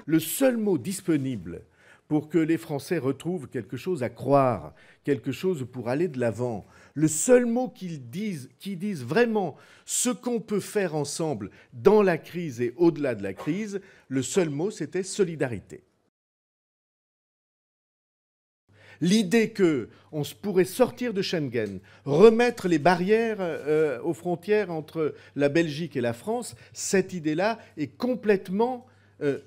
Le seul mot disponible pour que les Français retrouvent quelque chose à croire, quelque chose pour aller de l'avant, le seul mot qui dise vraiment ce qu'on peut faire ensemble dans la crise et au-delà de la crise, le seul mot, c'était solidarité. L'idée qu'on pourrait sortir de Schengen, remettre les barrières aux frontières entre la Belgique et la France, cette idée-là est complètement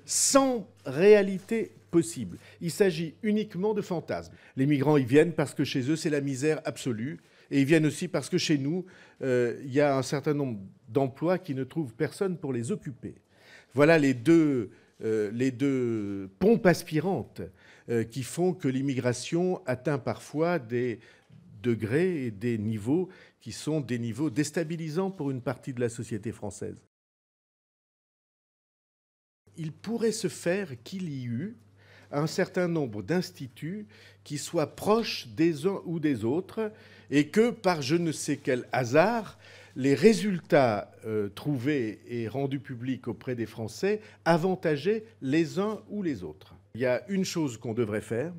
sans réalité possible. Il s'agit uniquement de fantasmes. Les migrants, ils viennent parce que chez eux, c'est la misère absolue. Et ils viennent aussi parce que chez nous, il y a un certain nombre d'emplois qui ne trouvent personne pour les occuper. Voilà les deux pompes aspirantes qui font que l'immigration atteint parfois des degrés et des niveaux qui sont des niveaux déstabilisants pour une partie de la société française. Il pourrait se faire qu'il y eut un certain nombre d'instituts qui soient proches des uns ou des autres et que, par je ne sais quel hasard, les résultats trouvés et rendus publics auprès des Français avantageaient les uns ou les autres. Il y a une chose qu'on devrait faire,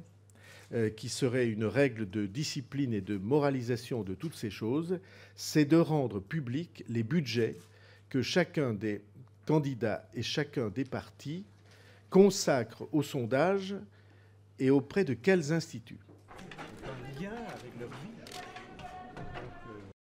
qui serait une règle de discipline et de moralisation de toutes ces choses, c'est de rendre publics les budgets que chacun des candidats et chacun des partis consacre au sondage et auprès de quels instituts. En lien avec leur vie.